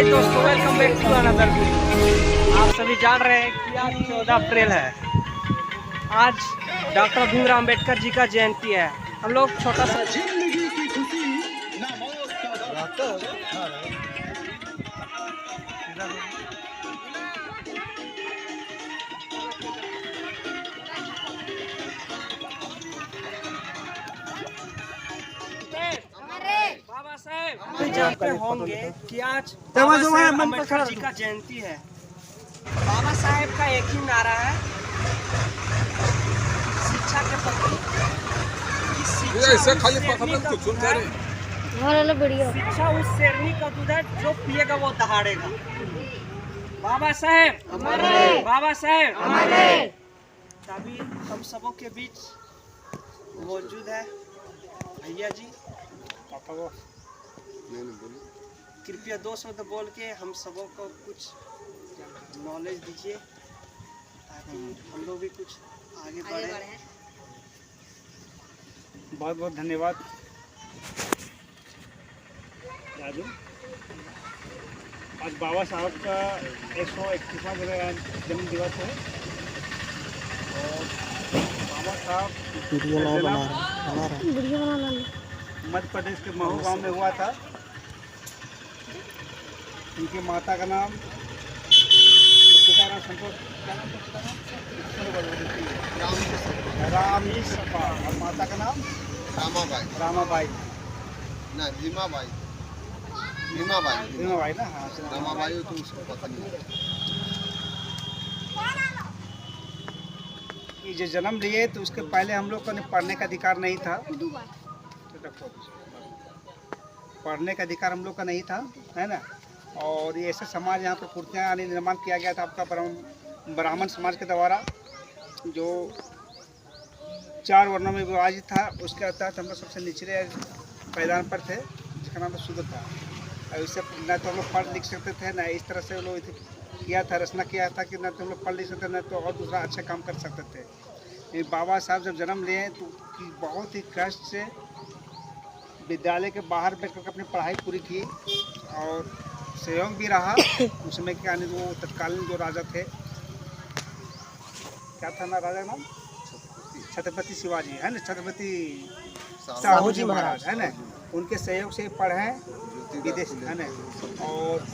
दोस्तों, welcome back to another video. आप सभी जान रहे हैं कि आज 14 अप्रैल है। आज डॉक्टर भीमराव अम्बेडकर जी का जयंती है। हम लोग छोटा सा बाबा साहेब जानते होंगे कि आज बाबा साहेब अम्बेडकर जी का जयंती है। बाबा साहेब का एक ही नारा है, शिक्षा के प्रति। शिक्षा उस शेरनी का दूध है जो पिएगा वो दहाड़ेगा। बाबा साहेब, बाबा साहेब। तभी हम सबों के बीच मौजूद है भैया जी। कृपया 2 शब्द बोल के हम सबों को कुछ नॉलेज दीजिए ताकि हम लोग भी कुछ आगे बढ़े। बहुत बहुत धन्यवाद राजू। आज बाबा साहब का 131वां जन्म दिवस है और बाबा साहब मध्य प्रदेश के महू गांव में हुआ था। उनकी माता का नाम पिता नाम संतोष रामी सपा और माता का नाम रामाबाई ना रीमाबाई ना। हाँ, रामाबाई तो उसको पता नहीं। ये जो जन्म लिए तो उसके पहले हम लोग को पढ़ने का अधिकार नहीं था। पढ़ने का अधिकार हम लोग का नहीं था, है ना। और ये ऐसा समाज यहाँ पर कुर्तियाँ निर्माण किया गया था आपका ब्राह्मण समाज के द्वारा, जो 4 वर्णों में विभाजित था। उसके तहत हम लोग सबसे निचले पैदान पर थे, जिसका नाम शूद्र था। और इससे न तो हम लोग पढ़ लिख सकते थे, न इस तरह से लोग किया था, रचना किया था कि न तो हम लोग पढ़ लिख सकते, न तो और दूसरा अच्छा काम कर सकते थे। बाबा साहब जब जन्म लिए तो बहुत ही कष्ट से विद्यालय के बाहर बैठकर अपनी पढ़ाई पूरी की और सहयोग भी रहा। उस समय के आने वो तत्कालीन जो राजा थे, क्या था ना राजा नाम? छत्रपति शिवाजी, है ना, छत्रपति साहू जी महाराज, है ना। उनके सहयोग से पढ़े विदेश, है ना, और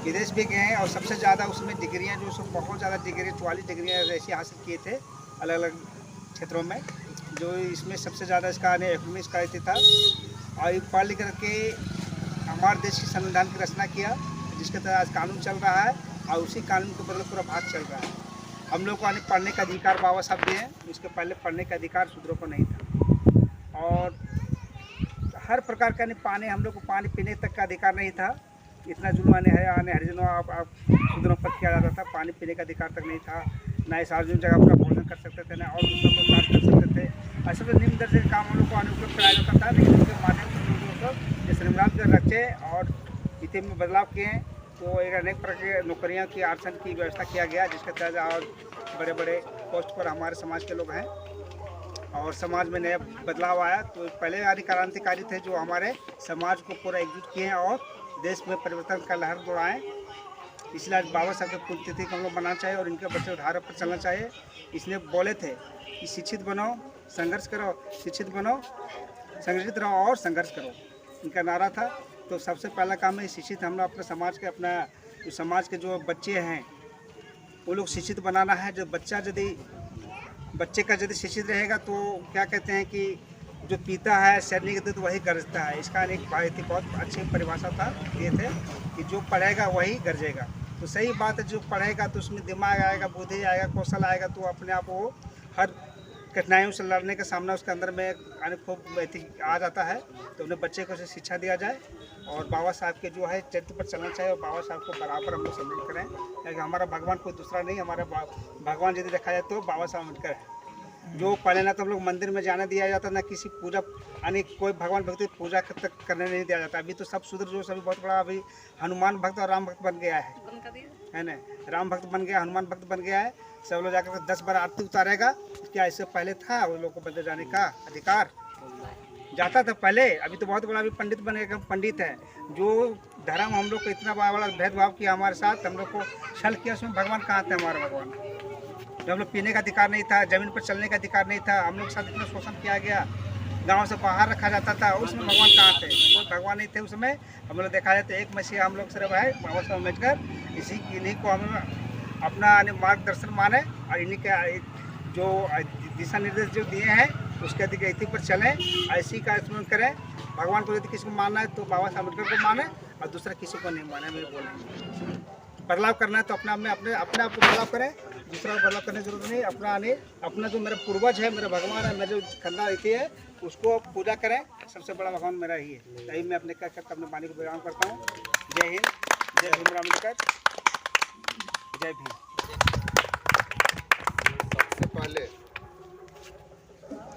विदेश भी गए। और सबसे ज़्यादा उसमें डिग्रियाँ जो सब बहुत ज़्यादा डिग्री 44 डिग्रियाँ ऐसी हासिल किए थे अलग अलग क्षेत्रों में। जो इसमें सबसे ज़्यादा इसका इकोनॉमिक्स का था। और पढ़ लिख करके हमारे देश की संविधान की रचना किया, जिसके तहत आज कानून चल रहा है और उसी कानून के बदले पूरा भारत चल रहा है। हम लोग को पढ़ने का अधिकार बाबा साहब दिए, इसके पहले पढ़ने का अधिकार शूद्रों को नहीं था। और हर प्रकार का पानी, हम लोग को पानी पीने तक का अधिकार नहीं था। इतना जुल्म हरिजनों आप शूद्रों पर किया जाता था। पानी पीने का अधिकार तक नहीं था, ना ही सार्वजनिक जगह अपना भोजन कर सकते थे, ना और दूसरों को कार्य कर सकते थे। ऐसे तो निम्न दर्जे के काम हम लोग को अनुकूल कराया जाता था। लेकिन उसके माध्यम से लोगों को ये संविधान के रचे और नीति में बदलाव किए, तो एक अनेक प्रकार की नौकरियों की आरक्षण की व्यवस्था किया गया, जिसके तहत और बड़े बड़े पोस्ट पर हमारे समाज के लोग हैं और समाज में नया बदलाव आया। तो पहले वाले क्रांतिकारी थे जो हमारे समाज को पूरा एकजुट किए हैं और देश में परिवर्तन का लहर दौड़ाएँ। इसलिए आज बाबा साहब की पुण्यतिथि को हम लोग मनाना चाहिए और इनके बच्चे धारा पर चलना चाहिए। इसने बोले थे कि शिक्षित बनो, संघर्ष करो, शिक्षित बनो, संगठित रहो और संघर्ष करो, इनका नारा था। तो सबसे पहला काम है शिक्षित, हम लोग अपने समाज के जो समाज के जो बच्चे हैं वो लोग शिक्षित बनाना है। जो बच्चे का यदि शिक्षित रहेगा तो क्या कहते हैं कि जो पीता है शेरनी के दूध वही गरजता है। इसका एक बहुत अच्छी परिभाषा था, ये थे कि जो पढ़ेगा वही गरजेगा। तो सही बात है, जो पढ़ेगा तो उसमें दिमाग आएगा, बुद्धि आएगा, कौशल आएगा, तो अपने आप वो हर कठिनाइयों से लड़ने का सामना उसके अंदर में खूब आ जाता है। तो अपने बच्चे को शिक्षा दिया जाए और बाबा साहब के जो है चरित्र पर चलना चाहिए और बाबा साहब को बराबर हम लोग सम्मिलित करें, क्योंकि हमारा भगवान कोई दूसरा नहीं। हमारा भगवान यदि देखा जाए तो बाबा साहब अम्बेडकर है। जो पहले ना तो हम लोग मंदिर में जाने दिया जाता, ना किसी पूजा यानी कोई भगवान भक्ति पूजा तक करने नहीं दिया जाता। अभी तो सब शूद्र जो सभी बहुत बड़ा अभी हनुमान भक्त और राम भक्त बन गया है ना। राम भक्त बन गया, हनुमान भक्त बन गया है। सब लोग जाकर 10 बार आरती उतारेगा। क्या इससे पहले था वो लोग को मंदिर जाने का अधिकार? जाता था पहले, अभी तो बहुत बड़ा अभी पंडित बने गए, पंडित है। जो धर्म हम लोग को इतना बड़ा भेदभाव किया हमारे साथ, हम लोग को छल किया, उसमें भगवान कहाँ थे हमारे भगवान? जब हम लोग पीने का अधिकार नहीं था, जमीन पर चलने का अधिकार नहीं था, हम लोग के साथ इतना शोषण किया गया, गांव से बाहर रखा जाता था, उसमें भगवान कहाँ थे? कोई भगवान नहीं थे उस समय। हम लोग देखा जाए तो एक मसीहा हम लोग सिर्फ है, बाबा साहब अम्बेडकर। इन्हीं को हम अपना मार्गदर्शन माने और इन्हीं के जो दिशा निर्देश जो दिए हैं उसके अधिक पर चलें, ऐसी का स्मरण करें। भगवान को यदि किसी को मानना है तो बाबा साहब अम्बेडकर को माने और दूसरा किसी को नहीं माने। मेरे बोलेंगे बदलाव करना है तो अपने आप को बदलाव करें, दूसरा को बदलाव करने की जरूरत नहीं। अपना जो मेरा पूर्वज है, मेरा भगवान है, मेरा जो खंदा रीति है उसको पूजा करें। सबसे बड़ा भगवान मेरा ही है। यही मैं अपने अपने वाणी को विराम करता हूँ। जय हिंद, जय भीमराव अम्बेडकर, जय भीम। सबसे पहले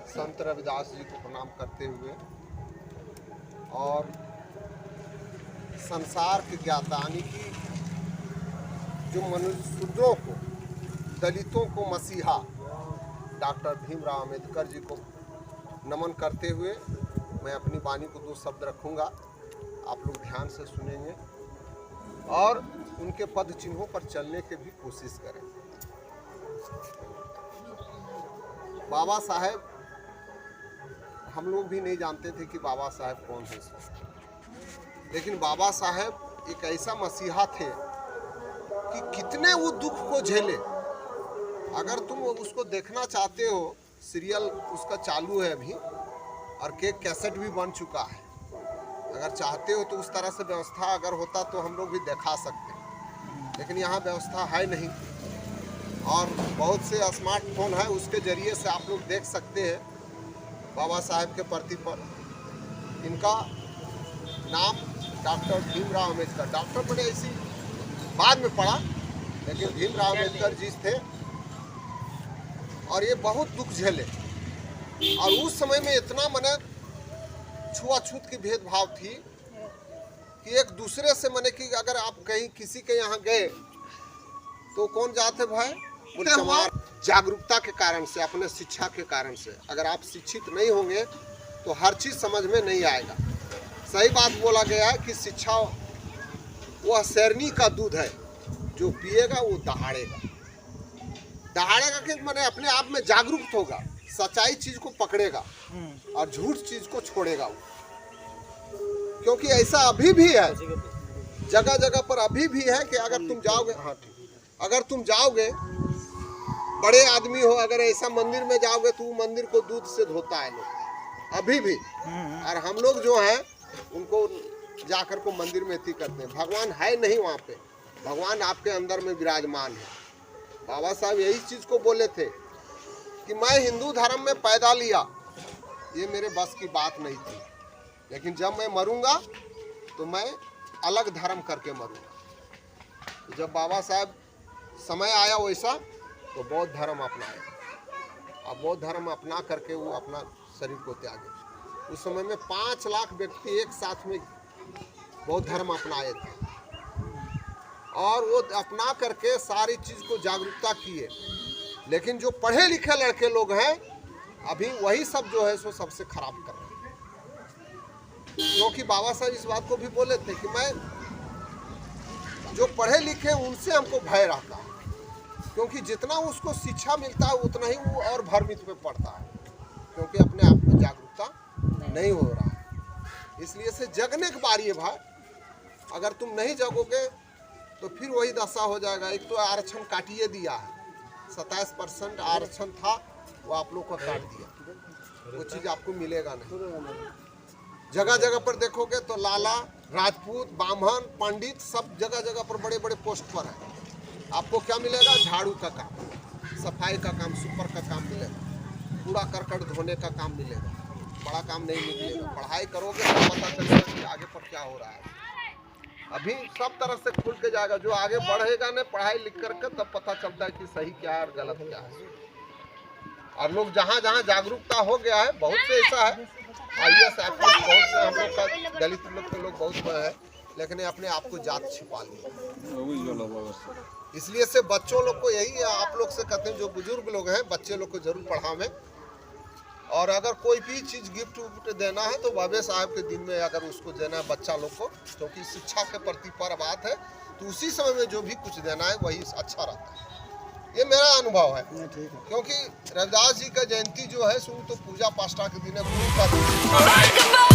संत रविदास जी को प्रणाम करते हुए और संसार के ज्ञाता यानी कि जो मनुष्यों को, दलितों को मसीहा डॉक्टर भीमराव अम्बेडकर जी को नमन करते हुए मैं अपनी वाणी को 2 शब्द रखूंगा। आप लोग ध्यान से सुनेंगे और उनके पद चिन्हों पर चलने की भी कोशिश करें। बाबा साहेब, हम लोग भी नहीं जानते थे कि बाबा साहेब कौन है, लेकिन बाबा साहेब एक ऐसा मसीहा थे कि कितने वो दुख को झेले। अगर तुम उसको देखना चाहते हो, सीरियल उसका चालू है अभी और कैसेट भी बन चुका है। अगर चाहते हो तो उस तरह से व्यवस्था अगर होता तो हम लोग भी दिखा सकते, लेकिन यहाँ व्यवस्था है नहीं। और बहुत से स्मार्टफोन है, उसके ज़रिए से आप लोग देख सकते हैं बाबा साहेब के प्रति पर। इनका नाम डॉक्टर भीमराव अम्बेडकर, डॉक्टर मैंने ऐसी बाद में पढ़ा, लेकिन भीमराव अम्बेडकर जी थे और ये बहुत दुख झेले। और उस समय में इतना मने छुआछूत की भेदभाव थी कि एक दूसरे से मने कि अगर आप कहीं किसी के यहाँ गए तो कौन जाते भाई बोले हमारे जागरूकता के कारण से, अपने शिक्षा के कारण से। अगर आप शिक्षित नहीं होंगे तो हर चीज़ समझ में नहीं आएगा। सही बात बोला गया है कि शिक्षा वह शेरनी का दूध है, जो पिएगा वो दहाड़ेगा। दहाड़ेगा कि मैंने अपने आप में जागरूक होगा, सच्चाई चीज को पकड़ेगा और झूठ चीज को छोड़ेगा वो। क्योंकि ऐसा अभी भी है, जगह जगह पर अभी भी है कि अगर तुम जाओगे, हाँ ठीक, अगर तुम जाओगे, बड़े आदमी हो, अगर ऐसा मंदिर में जाओगे तो मंदिर को दूध से धोता है लोग अभी भी। और हम लोग जो हैं उनको जाकर को मंदिर में थी करते हैं। भगवान है नहीं वहाँ पे, भगवान आपके अंदर में विराजमान है। बाबा साहब यही चीज़ को बोले थे कि मैं हिंदू धर्म में पैदा लिया, ये मेरे बस की बात नहीं थी, लेकिन जब मैं मरूंगा तो मैं अलग धर्म करके मरूंगा। जब बाबा साहब समय आया वैसा तो बौद्ध धर्म अपनाए, और बौद्ध धर्म अपना करके वो अपना शरीर को त्यागे। उस समय में 5 लाख व्यक्ति एक साथ में बौद्ध धर्म अपनाए थे और वो अपना करके सारी चीज़ को जागरूकता किए। लेकिन जो पढ़े लिखे लड़के लोग हैं अभी वही सब जो है सो सबसे खराब कर रहे हैं। क्योंकि बाबा साहब इस बात को भी बोले थे कि मैं जो पढ़े लिखे उनसे हमको भय रहता है, क्योंकि जितना उसको शिक्षा मिलता है उतना ही वो और भ्रमित में पड़ता है, क्योंकि अपने आप में जागरूकता नहीं हो रहा है। इसलिए से जगने की बारी है भाई। अगर तुम नहीं जगोगे तो फिर वही दशा हो जाएगा। एक तो आरक्षण काटिए दिया है, 27% आरक्षण था वो आप लोग को काट दिया, वो चीज़ आपको मिलेगा नहीं। जगह जगह पर देखोगे तो लाला, राजपूत, ब्राह्मण, पंडित सब जगह जगह पर बड़े बड़े पोस्ट पर हैं। आपको क्या मिलेगा? झाड़ू का काम, सफाई का काम, सुपर का काम मिलेगा, कूड़ा करकट धोने का काम मिलेगा, बड़ा काम नहीं मिलेगा। पढ़ाई करोगे तो पता चलेगा कि आगे पर क्या हो रहा है। अभी सब तरह से खुल के जाएगा, जो आगे बढ़ेगा ना पढ़ाई लिख करके तब पता चलता है कि सही क्या है और गलत क्या है। और लोग जहाँ जहाँ जागरूकता हो गया है, बहुत से ऐसा है IAS बहुत से हम लोग का दलित लोग के लोग बहुत है, लेकिन अपने आप को जात छिपा लिया। इसलिए से बच्चों लोग को यही आप लोग से कहते हैं, जो बुजुर्ग लोग हैं बच्चे लोग को जरूर पढ़ावें और अगर कोई भी चीज़ गिफ्ट उफ्ट देना है तो बाबे साहब के दिन में अगर उसको देना है बच्चा लोग को, क्योंकि शिक्षा के प्रति पर बात है, तो उसी समय में जो भी कुछ देना है वही अच्छा रहता है। ये मेरा अनुभव है, क्योंकि रविदास जी का जयंती जो है सो तो पूजा पाष्टा के दिन है, गुरु का दिन है।